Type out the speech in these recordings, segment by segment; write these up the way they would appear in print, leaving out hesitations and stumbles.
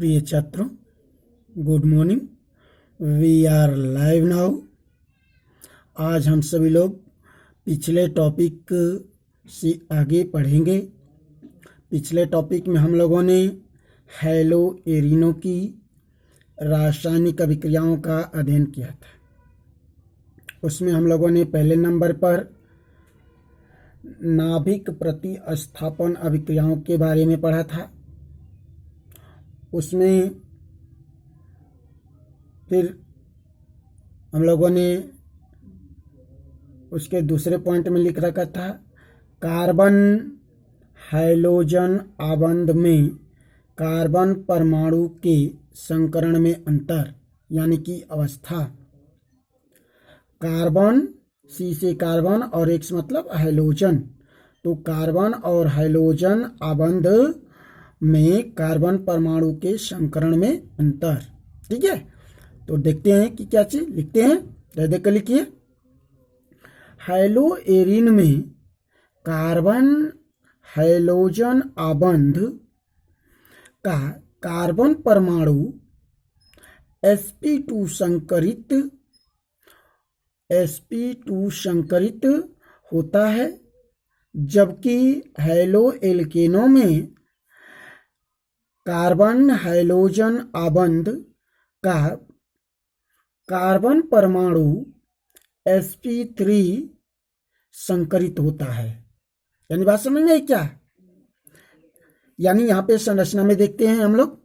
प्रिय छात्रों, good morning. We are live now. आज हम सभी लोग पिछले टॉपिक से आगे पढ़ेंगे। पिछले टॉपिक में हम लोगों ने हैलो एरिनो की रासायनिक अभिक्रियाओं का अध्ययन किया था। उसमें हम लोगों ने पहले नंबर पर नाभिक प्रतिस्थापन अभिक्रियाओं के बारे में पढ़ा था। उसमें फिर हम लोगों ने उसके दूसरे पॉइंट में लिख रखा था कार्बन हाइड्रोजन आबंध में कार्बन परमाणु के संकरण में अंतर यानी कि अवस्था। कार्बन सी से कार्बन और एक्स मतलब हाइड्रोजन, तो कार्बन और हाइड्रोजन आबंध में कार्बन परमाणु के संकरण में अंतर। ठीक है, तो देखते हैं कि क्या चीज लिखते हैं। देख कर लिखिए, हैलो एरिन में कार्बन हाइड्रोजन आबंध का कार्बन परमाणु sp2 संकरित होता है, जबकि हैलो एल्केनों में कार्बन हाइड्रोजन आबंध का कार्बन परमाणु sp3 संकरित होता है। यानी बात समझ में आई क्या? यानी यहाँ पे संरचना में देखते हैं हम लोग।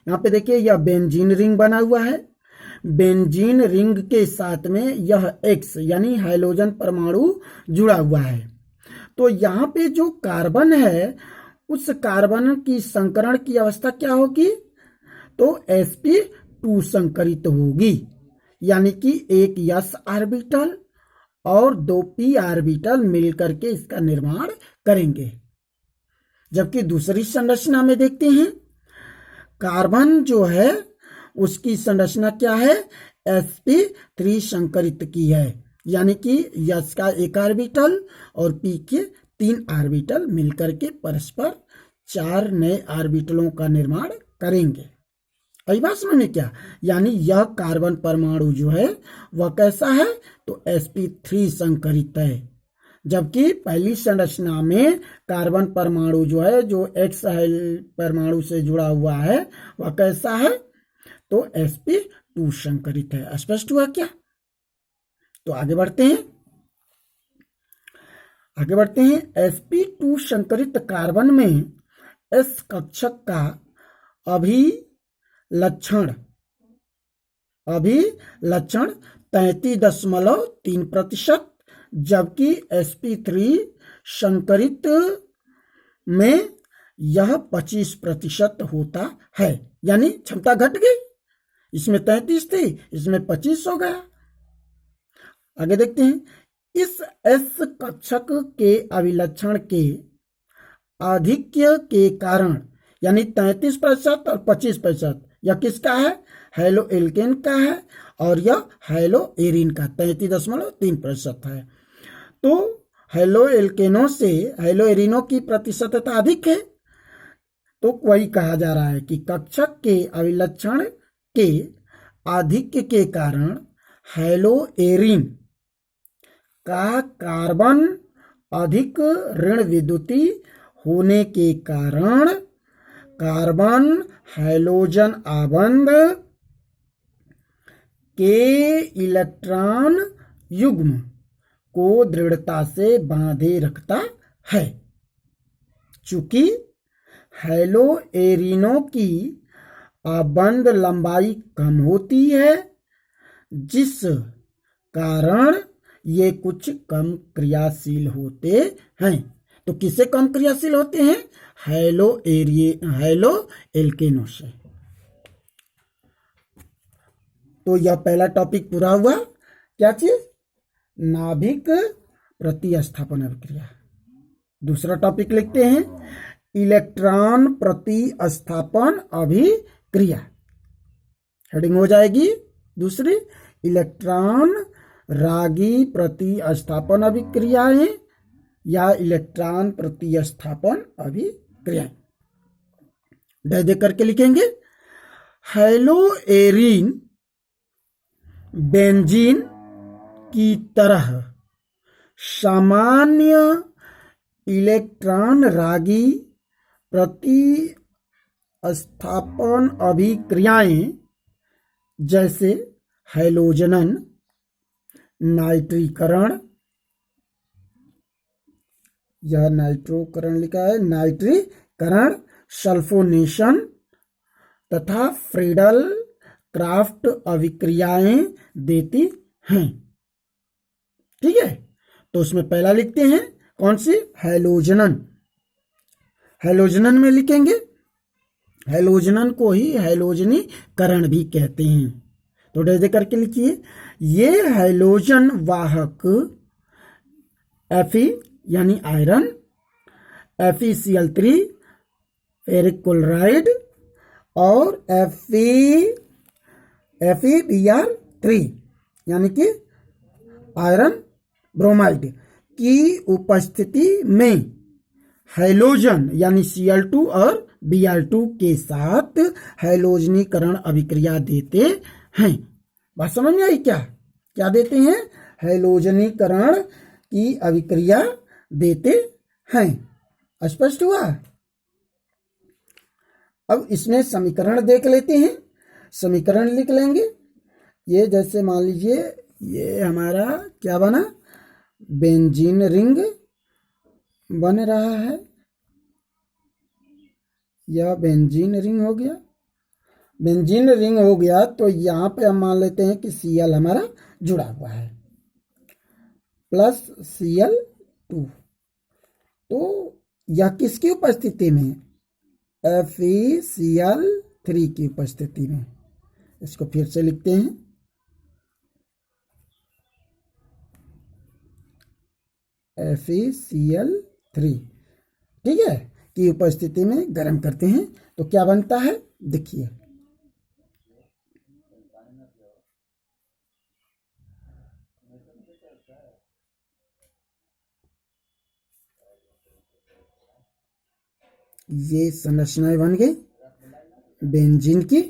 यहाँ पे देखिए, यह बेंजीन रिंग बना हुआ है। बेंजीन रिंग के साथ में यह X यानी हाइड्रोजन परमाणु जुड़ा हुआ है। तो यहाँ पे जो कार्बन है, उस कार्बन की संकरण की अवस्था क्या होगी? तो sp2 संकरित होगी, यानी कि एक s ऑर्बिटल और 2 p ऑर्बिटल मिलकर के इसका निर्माण करेंगे। जबकि दूसरी संरचना में देखते हैं, कार्बन जो है उसकी संरचना क्या है? sp3 संकरित की है, यानी कि s का एक ऑर्बिटल और p के 3 ऑर्बिटल मिलकर के परस्पर 4 नए ऑर्बिटलों का निर्माण करेंगे। अभी बात समझ में क्या? यानी यह कार्बन परमाणु जो है वह कैसा है? तो sp3 संकरित है। जबकि पहली संरचना में कार्बन परमाणु जो है, जो X परमाणु से जुड़ा हुआ है, वह कैसा है? तो sp2 संकरित है। स्पष्ट हुआ क्या? तो आगे बढ़ते हैं। sp2 संकरित कार्बन में S कक्षक का अभिलक्षण 33.3%, जबकि sp3 संकरित में यह 25% होता है। यानी क्षमता घट गई, इसमें 33 थी, इसमें 25 हो गया। आगे देखते हैं, इस S कक्षक के अभिलक्षण के आधिक्य के कारण, यानी 33% और 25%, यह किसका है? हैलो एल्केन का है, और यह हैलो एरिन का 33.3% है। तो हैलो एल्केनों से हैलो एरिनों की प्रतिशतता अधिक है। तो वही कहा जा रहा है कि कक्षक के अभिलक्षण के आधिक्य के कारण हैलो एरिन का कार्बन अधिक ऋण विद्युती होने के कारण कार्बन हाइड्रोजन आबंध के इलेक्ट्रॉन युग्म को दृढ़ता से बांधे रखता है। चूंकि हैलो एरिनों की आबंध लंबाई कम होती है, जिस कारण ये कुछ कम क्रियाशील होते हैं। तो किससे कम क्रियाशील होते हैं? हैलो एल्केनों से। तो यह पहला टॉपिक पूरा हुआ। क्या चीज? नाभिक प्रतिस्थापन अभिक्रिया। दूसरा टॉपिक लिखते हैं, इलेक्ट्रॉन प्रतिस्थापन अभिक्रिया। हेडिंग हो जाएगी दूसरी, इलेक्ट्रॉन रागी प्रतिस्थापन अभिक्रियाएं या इलेक्ट्रॉन प्रतिस्थापन अभिक्रियाएं। डैश दे करके लिखेंगे हैलोएरिन बेंजीन की तरह सामान्य इलेक्ट्रॉन रागी प्रतिस्थापन अभिक्रियाएं जैसे हैलोजनन, नाइट्रीकरण, यह नाइट्रोकरण लिखा है, नाइट्रीकरण, सल्फोनेशन तथा फ्रीडल क्राफ्ट अभिक्रियाएं देती हैं। ठीक है, तो उसमें पहला लिखते हैं कौन सी, हैलोजनन। हैलोजनन में लिखेंगे, हैलोजनन को ही हैलोजनीकरण भी कहते हैं। तो डैश दे करके लिखिए, ये हैलोजन वाहक Fe यानी आयरन, FeCl3 फेरिक क्लोराइड और FeBr3 यानी कि आयरन ब्रोमाइड की उपस्थिति में हैलोजन यानी Cl2 और Br2 के साथ हैलोजनीकरण अभिक्रिया देते हैं। बात समझ में आई क्या? क्या देते हैं? हैलोजनीकरण की अभिक्रिया देते हैं। स्पष्ट हुआ? अब इसमें समीकरण देख लेते हैं। समीकरण लिख लेंगे। ये जैसे मान लीजिए ये हमारा क्या बना, बेंजीन रिंग बन रहा है, यह बेंजीन रिंग हो गया। बेंजीन रिंग हो गया तो यहां पे हम मान लेते हैं कि Cl हमारा जुड़ा हुआ है प्लस Cl2। तो यह किसकी उपस्थिति में, FeCl3 की उपस्थिति में। इसको फिर से लिखते हैं, FeCl3 ठीक है की उपस्थिति में गर्म करते हैं तो क्या बनता है, देखिए ये संरचनाएं बन गई बेंजीन की।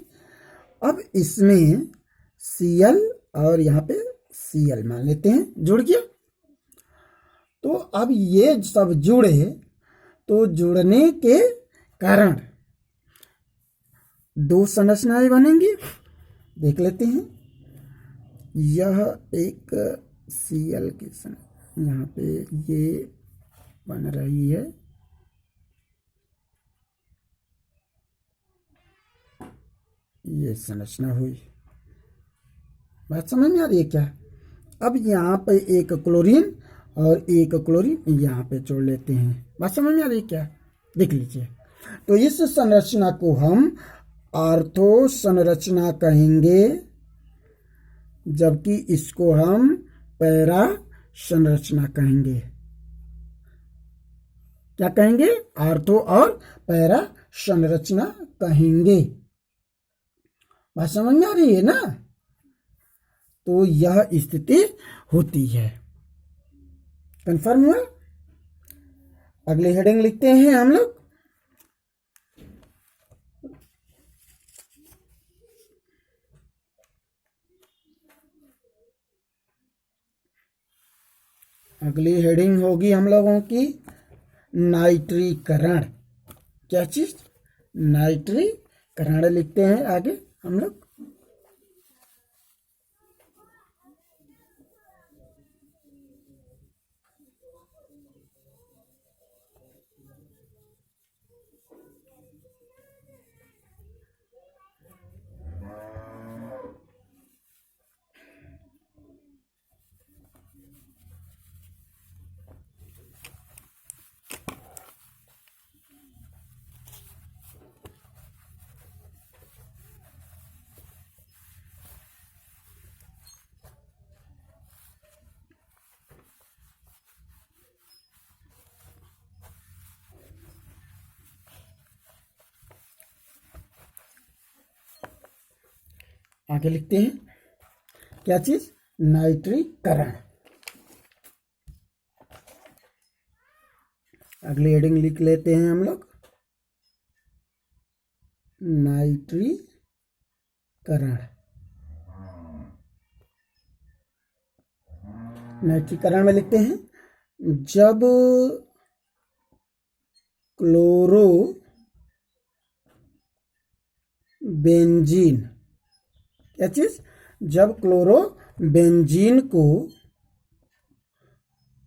अब इसमें Cl और यहाँ पे Cl मान लेते हैं, जुड़ गया। तो अब ये सब जुड़े तो जुड़ने के कारण दो संरचनाएं बनेंगी, देख लेते हैं। यह एक Cl की यहाँ पे ये बन रही है, ये संरचना हुई। बात समझ में आ रही है क्या? अब यहाँ पे एक क्लोरीन और एक क्लोरीन यहाँ पे जोड़ लेते हैं। बात समझ में आ रही है क्या? देख लीजिए। तो इस संरचना को हम ऑर्थो संरचना कहेंगे, जबकि इसको हम पैरा संरचना कहेंगे। क्या कहेंगे? ऑर्थो और पैरा संरचना कहेंगे। बात समझ में आ रही है ना? तो यह स्थिति होती है। कंफर्म हुआ? अगली हेडिंग लिखते हैं हम लोग, अगली हेडिंग होगी हम लोगों की नाइट्रीकरण। क्या चीज? नाइट्रीकरण लिखते हैं आगे हम लोग। आगे लिखते हैं क्या चीज? नाइट्रीकरण। अगली हेडिंग लिख लेते हैं हम लोग, नाइट्रीकरण। नाइट्रीकरण में लिखते हैं जब क्लोरो बेंजीन, क्या चीज, जब क्लोरो बेंजीन को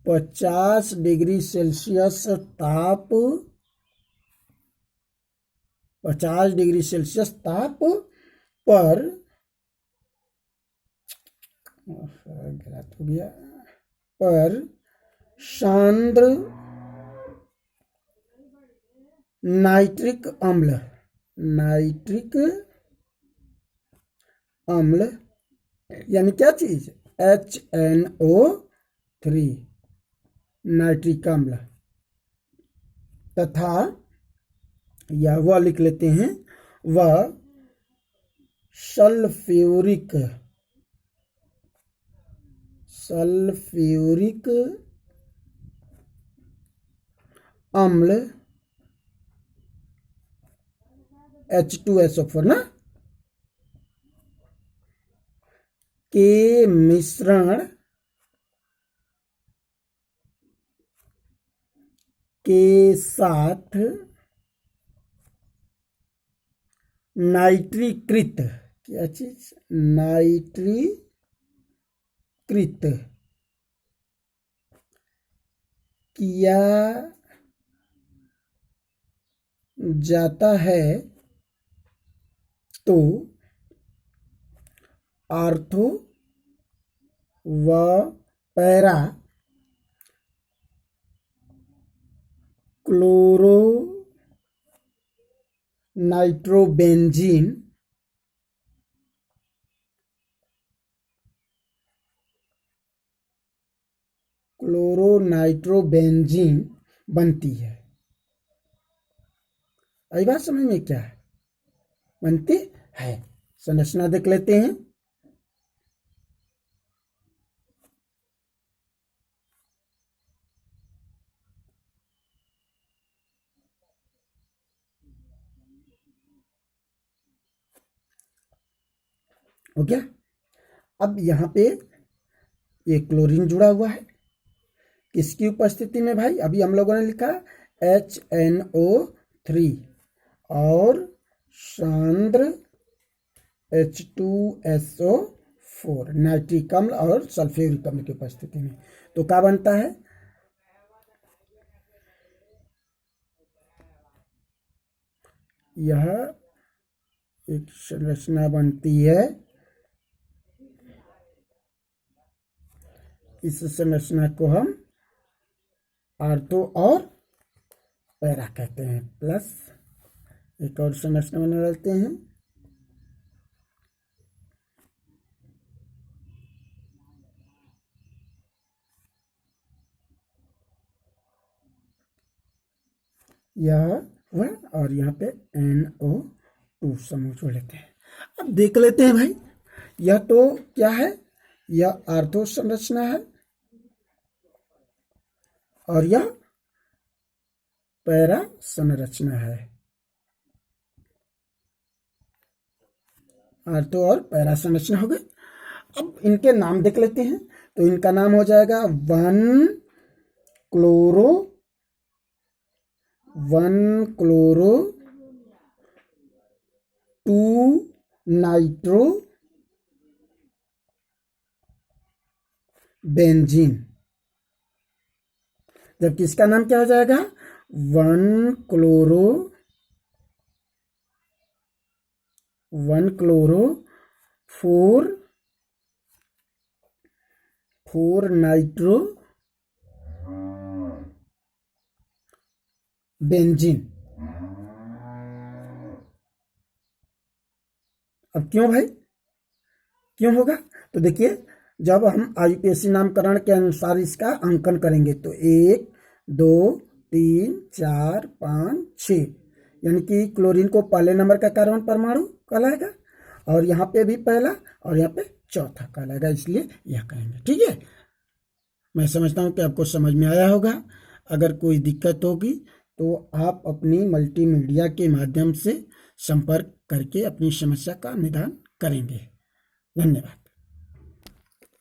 50 डिग्री सेल्सियस ताप 50 डिग्री सेल्सियस ताप पर, गलत हो गया, पर सांद्र नाइट्रिक अम्ल, नाइट्रिक अम्ल यानी क्या चीज, HNO3 नाइट्रिक अम्ल तथा या वह लिख लेते हैं वह सल्फ्यूरिक अम्ल H2SO4 ना के मिश्रण के साथ नाइट्रीकृत, क्या चीज, नाइट्रीकृत किया जाता है तो आर्थो व पैरा क्लोरो नाइट्रोबेंजीन बनती है। आई बात समझ में, क्या है, बनती है। संरचना देख लेते हैं। हो गया। अब यहां पे ये क्लोरीन जुड़ा हुआ है, किसकी उपस्थिति में भाई, अभी हम लोगों ने लिखा HNO3 और सांद्र H2SO4 नाइट्रिक अम्ल और सल्फ्यूरिक अम्ल की उपस्थिति में, तो क्या बनता है, यह एक संरचना बनती है। इस संरचना को हम आर्थो और पैरा कहते हैं। प्लस एक और संरचना बना लेते हैं, यह हुआ और यहाँ पे NO2 समूह जोड़ लेते हैं। अब देख लेते हैं भाई, यह तो क्या है, यह आर्थो संरचना है और यह पैरा संरचना है। आर्थो और पैरा संरचना हो गई। अब इनके नाम देख लेते हैं, तो इनका नाम हो जाएगा 1-क्लोरो 2-नाइट्रो बेंजीन, जबकि इसका नाम क्या हो जाएगा, 1-क्लोरो 4-नाइट्रो बेंजीन। अब क्यों भाई, क्यों होगा, तो देखिए जब हम IUPAC नामकरण के अनुसार इसका अंकन करेंगे तो 1 2 3 4 5 6, यानी कि क्लोरीन को पहले नंबर का कार्बन परमाणु कहलाएगा और यहाँ पे भी पहला और यहाँ पे चौथा कहलाएगा, इसलिए यह कहेंगे। ठीक है, मैं समझता हूँ कि आपको समझ में आया होगा। अगर कोई दिक्कत होगी तो आप अपनी मल्टीमीडिया के माध्यम से संपर्क करके अपनी समस्या का निदान करेंगे। धन्यवाद।